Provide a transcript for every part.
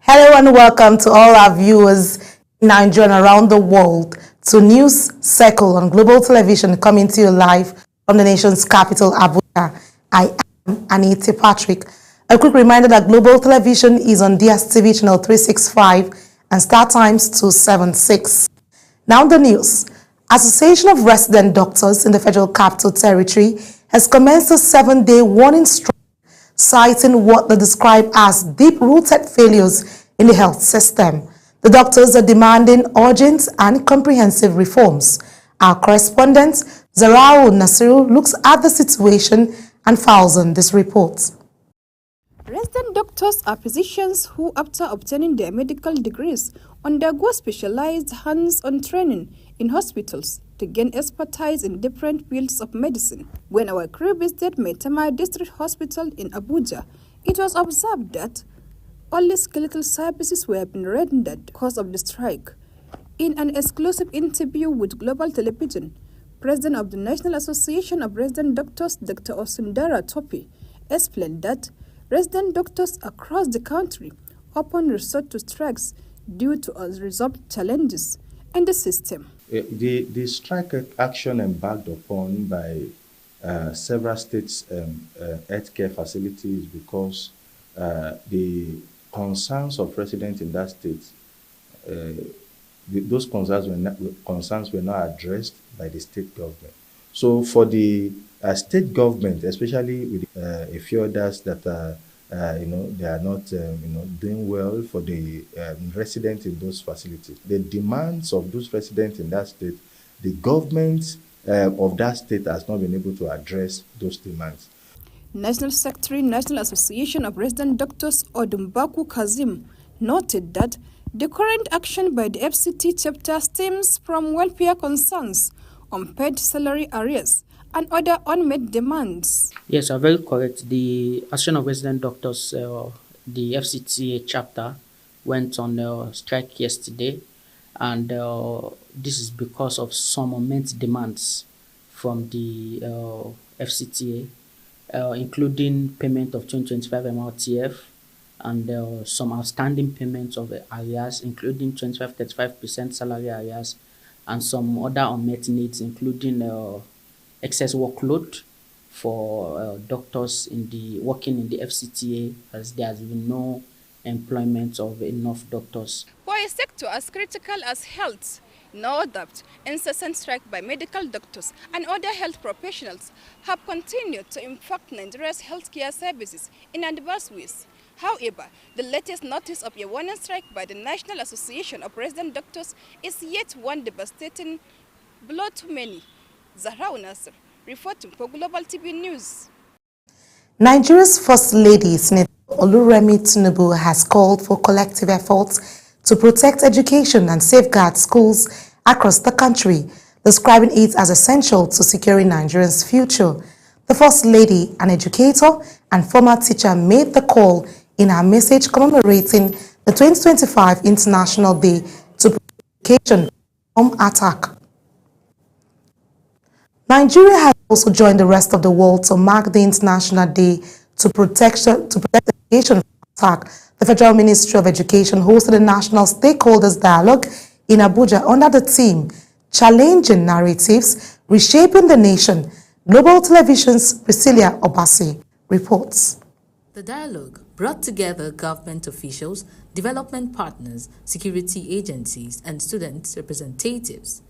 Hello and welcome to all our viewers in Nigeria and around the world to News Circle on Global Television, coming to you live from the nation's capital, Abuja. I am Anita Patrick. A quick reminder that Global Television is on DSTV channel 365 and Star Times 276. Now the news. Association of Resident Doctors in the Federal Capital Territory has commenced a 7-day warning strike, citing what they describe as deep-rooted failures in the health system. The doctors are demanding urgent and comprehensive reforms. Our correspondent, Zarao Nasiru, looks at the situation and files on this report. Resident doctors are physicians who, after obtaining their medical degrees, undergo specialized hands-on training in hospitals to gain expertise in different fields of medicine. When our crew visited Maitama District Hospital in Abuja, it was observed that only skeletal services were being rendered because of the strike. In an exclusive interview with Global Television, President of the National Association of Resident Doctors, Dr. Osundara Topi, explained that resident doctors across the country often resort to strikes due to unresolved challenges in the system. The strike action embarked upon by several states' healthcare facilities because the concerns of residents in that state, those concerns were not addressed by the state government. So for the state government, especially with a few others that are, they are not, doing well for the residents in those facilities. The demands of those residents in that state, the government of that state has not been able to address those demands. National Secretary, National Association of Resident Doctors, Odumbaku Kazim, noted that the current action by the FCT chapter stems from welfare concerns, unpaid salary arrears, and other unmet demands. Yes, are very correct. The Association of Resident Doctors, the FCTA chapter, went on strike yesterday, and this is because of some unmet demands from the FCTA, including payment of 2025 MRTF and some outstanding payments of arrears, including 25-35% salary arrears, and some other unmet needs, including excess workload for doctors working in the FCTA, as there has been no employment of enough doctors. For a sector as critical as health, no doubt, incessant strike by medical doctors and other health professionals have continued to impact Nigeria's healthcare services in adverse ways. However, the latest notice of a warning strike by the National Association of Resident Doctors is yet one devastating blow to many. Zarao Nasir, reporting for Global TV News. Nigeria's First Lady, Senator Oluremi Tinubu, has called for collective efforts to protect education and safeguard schools across the country, describing it as essential to securing Nigerians' future. The First Lady, an educator and former teacher, made the call in her message commemorating the 2025 International Day to Protect Education from Attack. Nigeria has also joined the rest of the world to mark the International Day to protect education from attack. The Federal Ministry of Education hosted a national stakeholders dialogue in Abuja under the theme Challenging Narratives, Reshaping the Nation. Global Television's Priscilla Obasi reports. The dialogue brought together government officials, development partners, security agencies, and student representatives.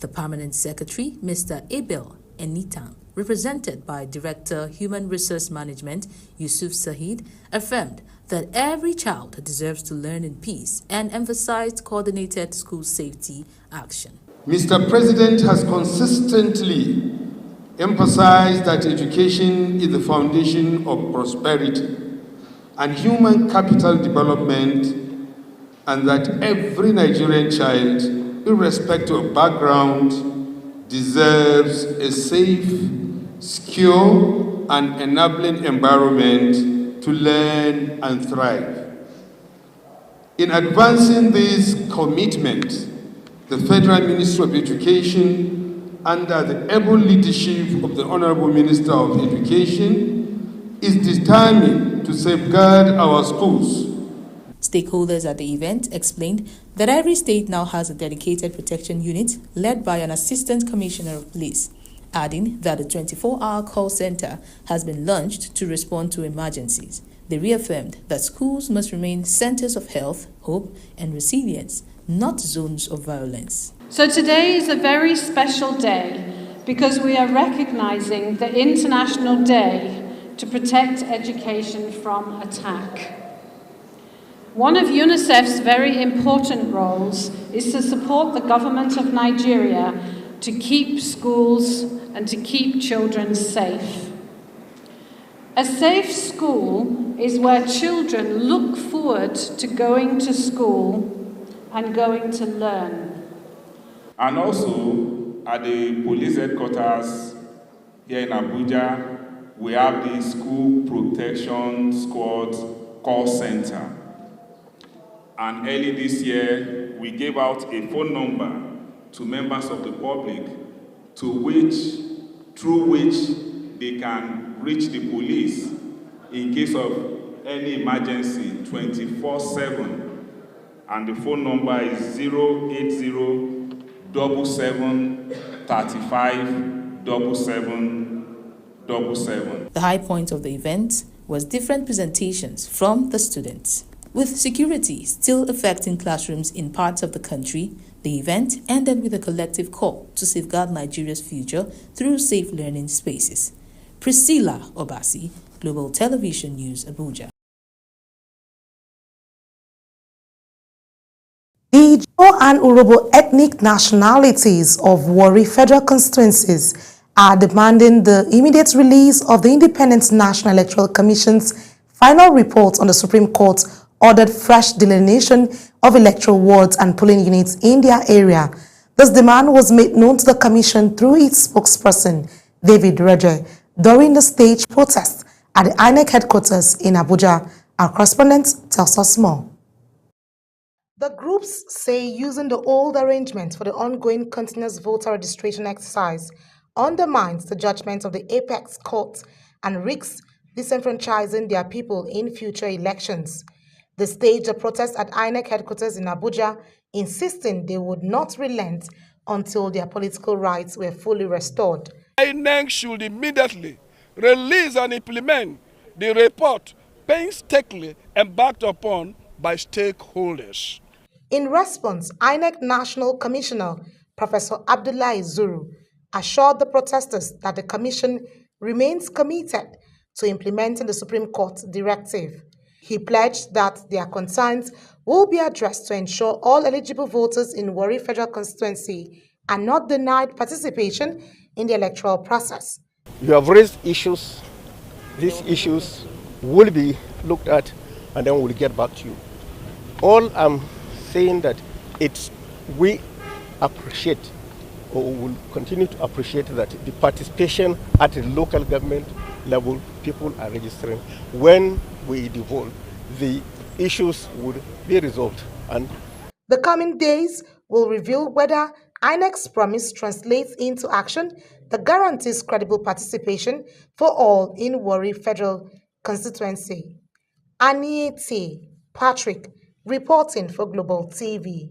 The Permanent Secretary, Mr. Abel Enitan, represented by Director Human Resource Management Yusuf Sahid, affirmed that every child deserves to learn in peace and emphasized coordinated school safety action. Mr. President has consistently emphasized that education is the foundation of prosperity and human capital development, and that every Nigerian child, irrespective of background, deserves a safe, secure, and enabling environment to learn and thrive. In advancing this commitment, the Federal Ministry of Education, under the able leadership of the Honorable Minister of Education, is determined to safeguard our schools. Stakeholders at the event explained that every state now has a dedicated protection unit led by an assistant commissioner of police, adding that a 24-hour call center has been launched to respond to emergencies. They reaffirmed that schools must remain centers of health, hope, and resilience, not zones of violence. So today is a very special day because we are recognizing the International Day to protect education from attack. One of UNICEF's very important roles is to support the government of Nigeria to keep schools and to keep children safe. A safe school is where children look forward to going to school and going to learn. And also, at the police headquarters here in Abuja, we have the School Protection Squad call center. And early this year, we gave out a phone number to members of the public through which they can reach the police in case of any emergency 24/7. And the phone number is 080-7735-7777. The high point of the event was different presentations from the students. With security still affecting classrooms in parts of the country, the event ended with a collective call to safeguard Nigeria's future through safe learning spaces. Priscilla Obasi, Global Television News, Abuja. The Jaw and Urhobo ethnic nationalities of Warri federal constituencies are demanding the immediate release of the Independent National Electoral Commission's final report on the Supreme Court ordered fresh delineation of electoral wards and polling units in their area. This demand was made known to the Commission through its spokesperson, David Reje, during the staged protest at the INEC headquarters in Abuja. Our correspondent tells us more. The groups say using the old arrangement for the ongoing continuous voter registration exercise undermines the judgment of the Apex Court and risks disenfranchising their people in future elections. They staged a protest at INEC headquarters in Abuja, insisting they would not relent until their political rights were fully restored. INEC should immediately release and implement the report painstakingly embarked upon by stakeholders. In response, INEC National Commissioner Professor Abdullahi Zuru assured the protesters that the Commission remains committed to implementing the Supreme Court directive. He pledged that their concerns will be addressed to ensure all eligible voters in Warri Federal Constituency are not denied participation in the electoral process. You have raised issues. These issues will be looked at and then we'll get back to you. All I'm saying that we appreciate or will continue to appreciate that the participation at the local government level, people are registering. When we devolve, the issues would be resolved. And the coming days will reveal whether INEC's promise translates into action that guarantees credible participation for all in Warri Federal Constituency. Aniete Patrick, reporting for Global TV.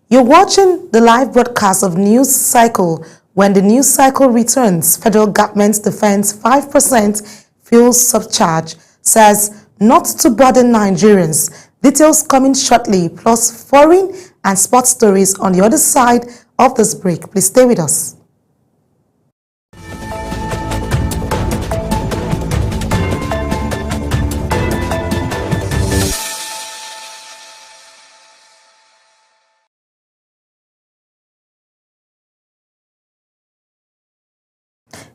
You're watching the live broadcast of News Cycle. When the news cycle returns, federal government defends 5% fuel surcharge, says not to burden Nigerians. Details coming shortly, plus foreign and sports stories on the other side of this break. Please stay with us.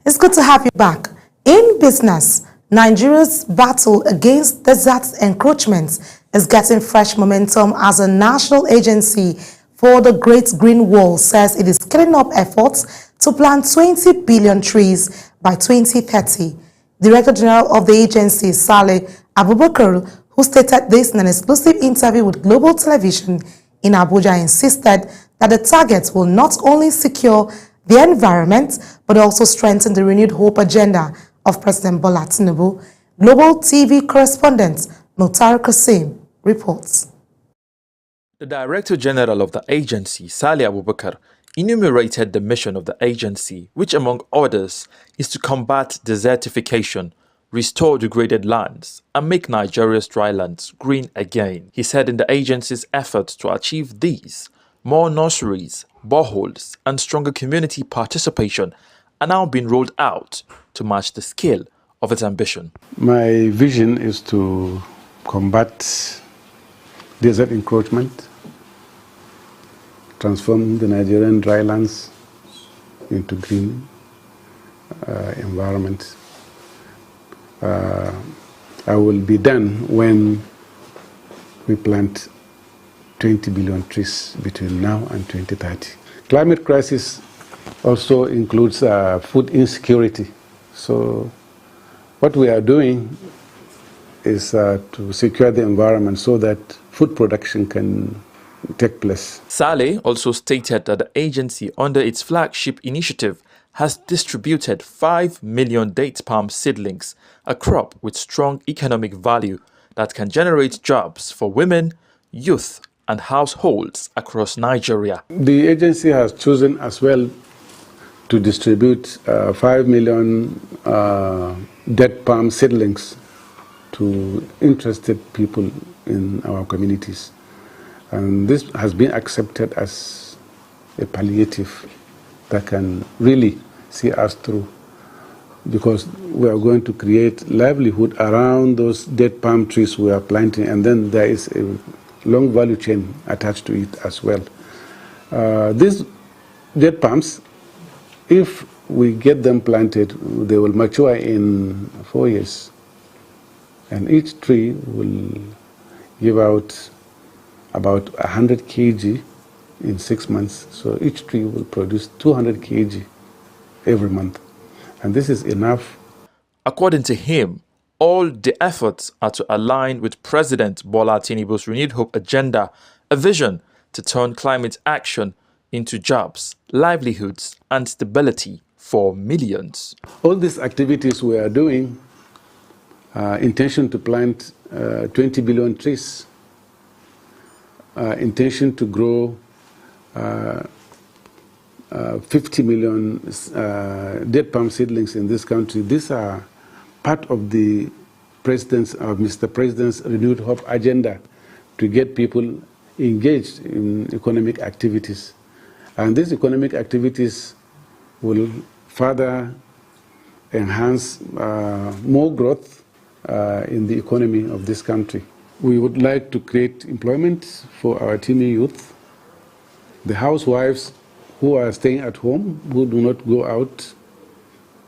It's good to have you back. In business, Nigeria's battle against desert encroachments is getting fresh momentum as a national agency for the Great Green Wall says it is scaling up efforts to plant 20 billion trees by 2030. Director General of the agency, Saleh Abubakar, who stated this in an exclusive interview with Global Television in Abuja, insisted that the target will not only secure the environment, but also strengthen the renewed hope agenda of President Bola Tinubu. Global TV correspondent Mukhtar Qasim reports. The Director General of the agency, Saleh Abubakar, enumerated the mission of the agency, which among others is to combat desertification, restore degraded lands, and make Nigeria's drylands green again. He said in the agency's efforts to achieve these, more nurseries, boreholes, and stronger community participation are now being rolled out to match the scale of its ambition. My vision is to combat desert encroachment, transform the Nigerian drylands into green environment. I will be done when we plant 20 billion trees between now and 2030. Climate crisis also includes food insecurity. So what we are doing is to secure the environment so that food production can take place. Saleh also stated that the agency, under its flagship initiative, has distributed 5 million date palm seedlings, a crop with strong economic value that can generate jobs for women, youth, and households across Nigeria. The agency has chosen as well to distribute 5 million date palm seedlings to interested people in our communities. And this has been accepted as a palliative that can really see us through, because we are going to create livelihood around those date palm trees we are planting, and then there is a long value chain attached to it as well. These date palms, if we get them planted, they will mature in 4 years, and each tree will give out about 100 kg in 6 months. So each tree will produce 200 kg every month. And this is enough. According to him, all the efforts are to align with President Bola Tinubu's Renewed Hope agenda, a vision to turn climate action into jobs, livelihoods, and stability for millions. All these activities we are doing, intention to plant 20 billion trees, intention to grow 50 million date palm seedlings in this country. These are part of the Mr. President's Renewed Hope agenda to get people engaged in economic activities. And these economic activities will further enhance more growth in the economy of this country. We would like to create employment for our teeming youth, the housewives who are staying at home, who do not go out.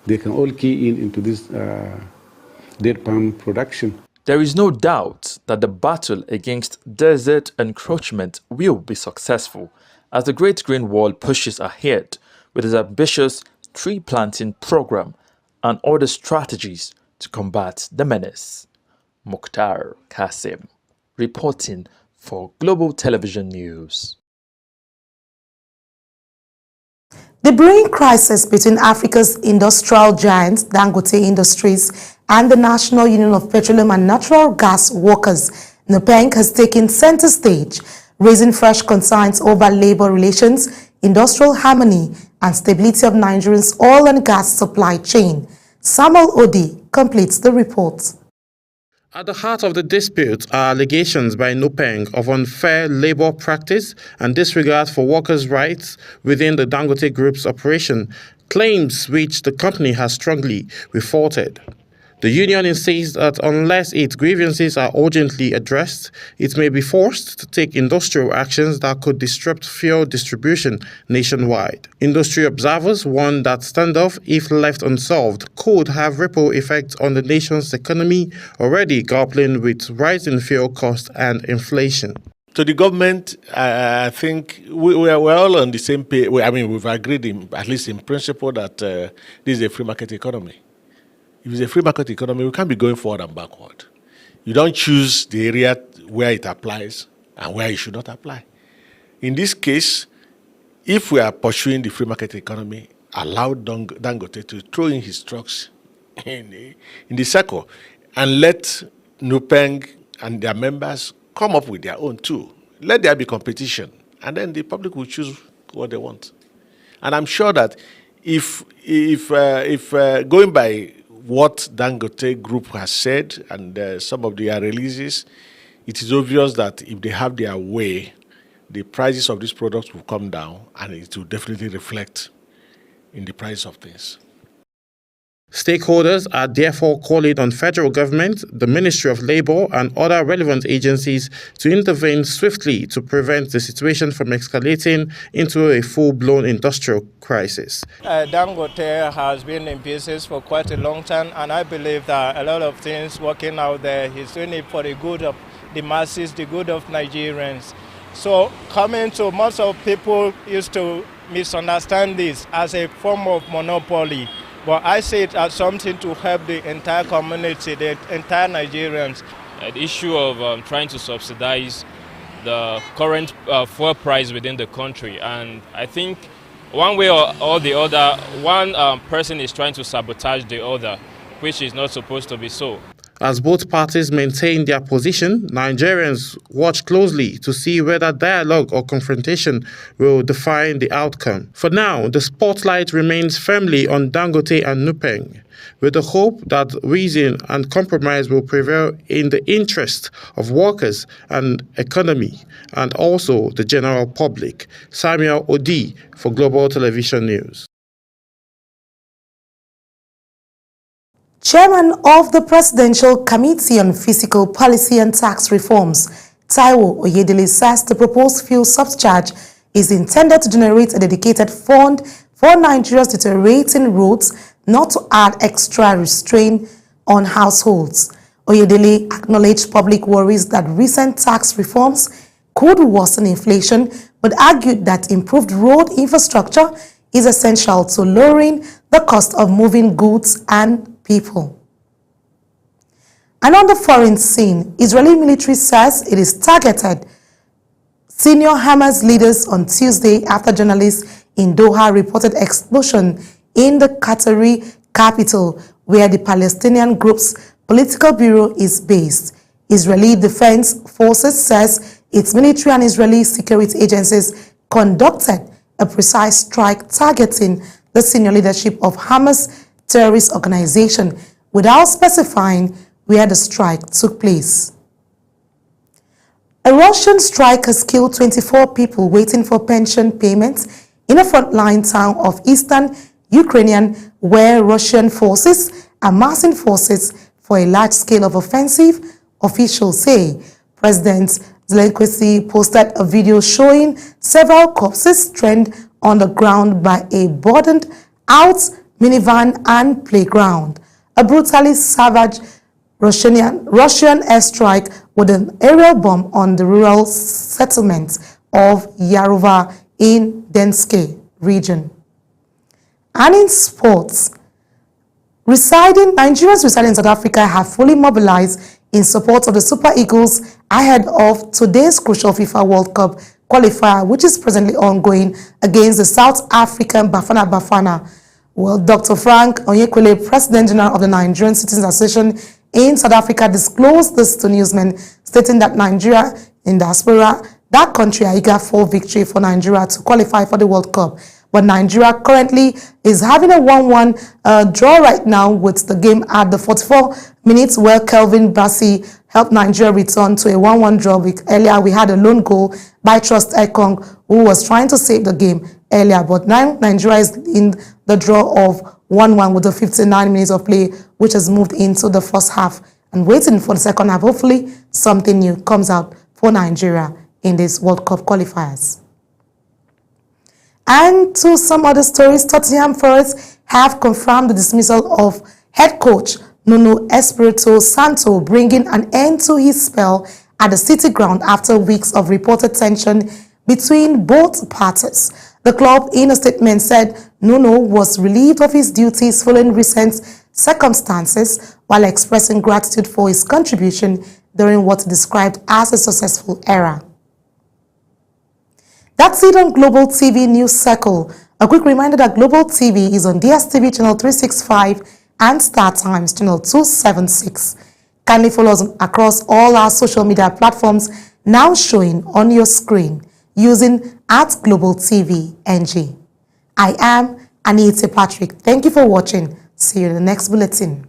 They can all key into this date palm production. There is no doubt that the battle against desert encroachment will be successful as the Great Green Wall pushes ahead with its ambitious tree planting program and other strategies to combat the menace. Mukhtar Qasim, reporting for Global Television News. The brewing crisis between Africa's industrial giants, Dangote Industries, and the National Union of Petroleum and Natural Gas Workers, NUPENG, has taken center stage, raising fresh concerns over labor relations, industrial harmony, and stability of Nigeria's oil and gas supply chain. Samuel Odi completes the report. At the heart of the dispute are allegations by NUPENG of unfair labor practice and disregard for workers' rights within the Dangote Group's operation, claims which the company has strongly refuted. The union insists that unless its grievances are urgently addressed, it may be forced to take industrial actions that could disrupt fuel distribution nationwide. Industry observers warn that standoff, if left unsolved, could have ripple effects on the nation's economy, already grappling with rising fuel costs and inflation. To the government, I think we're all on the same page. I mean, we've agreed, at least in principle, that this is a free market economy. If it's a free market economy, we can't be going forward and backward. You don't choose the area where it applies and where it should not apply. In this case, if we are pursuing the free market economy, allow Dangote to throw in his trucks in the circle and let NUPENG and their members come up with their own too. Let there be competition, and then the public will choose what they want. And I'm sure that if going by what Dangote Group has said and some of their releases, it is obvious that if they have their way, the prices of these products will come down, and it will definitely reflect in the price of things. Stakeholders are therefore calling on federal government, the Ministry of Labour and other relevant agencies to intervene swiftly to prevent the situation from escalating into a full-blown industrial crisis. Dangote has been in business for quite a long time, and I believe that a lot of things working out there, he's doing it for the good of the masses, the good of Nigerians. So most of people used to misunderstand this as a form of monopoly. But I see it as something to help the entire community, the entire Nigerians. The issue of trying to subsidize the current fuel price within the country. And I think one way or the other, one person is trying to sabotage the other, which is not supposed to be so. As both parties maintain their position, Nigerians watch closely to see whether dialogue or confrontation will define the outcome. For now, the spotlight remains firmly on Dangote and Nupeng, with the hope that reason and compromise will prevail in the interest of workers and economy, and also the general public. Samuel Odi for Global Television News. Chairman of the Presidential Committee on Fiscal Policy and Tax Reforms, Taiwo Oyedele, says the proposed fuel surcharge is intended to generate a dedicated fund for Nigeria's deteriorating roads, not to add extra restraint on households. Oyedele acknowledged public worries that recent tax reforms could worsen inflation, but argued that improved road infrastructure is essential to lowering the cost of moving goods and people. And on the foreign scene, Israeli military says it is targeted senior Hamas leaders on Tuesday after journalists in Doha reported explosion in the Qatari capital where the Palestinian group's political bureau is based. Israeli Defense Forces says its military and Israeli security agencies conducted a precise strike targeting the senior leadership of Hamas terrorist organization without specifying where the strike took place. A Russian strike has killed 24 people waiting for pension payments in a frontline town of eastern Ukraine where Russian forces are massing forces for a large scale of offensive, officials say. President Zelensky posted a video showing several corpses stranded on the ground by a burdened out minivan and playground. A brutally savage Russian airstrike with an aerial bomb on the rural settlement of Yarova in Donetsk region. And in sports, Nigerians residing in South Africa have fully mobilized in support of the Super Eagles ahead of today's crucial FIFA World Cup qualifier, which is presently ongoing against the South African Bafana Bafana. Well, Dr. Frank Onyekwele, President General of the Nigerian Citizens Association in South Africa, disclosed this to newsmen, stating that Nigeria in diaspora, that country, are eager for victory for Nigeria to qualify for the World Cup. But Nigeria currently is having a 1-1 draw right now, with the game at the 44 minutes where Kelvin Bassey helped Nigeria return to a 1-1 draw. Earlier, we had a lone goal by Trust Ekong, who was trying to save the game earlier. But now Nigeria is in the draw of 1-1 with the 59 minutes of play, which has moved into the first half and waiting for the second half. Hopefully, something new comes out for Nigeria in these World Cup qualifiers. And to some other stories, Tottenham Forest have confirmed the dismissal of head coach Nuno Espirito Santo, bringing an end to his spell at the City Ground after weeks of reported tension between both parties. The club, in a statement, said Nuno was relieved of his duties following recent circumstances, while expressing gratitude for his contribution during what he described as a successful era. That's it on Global TV News Circle. A quick reminder that Global TV is on DSTV channel 365 and Star Times channel 276. Kindly follow us across all our social media platforms now showing on your screen using @GlobalTV NG. I am Anita Patrick. Thank you for watching. See you in the next bulletin.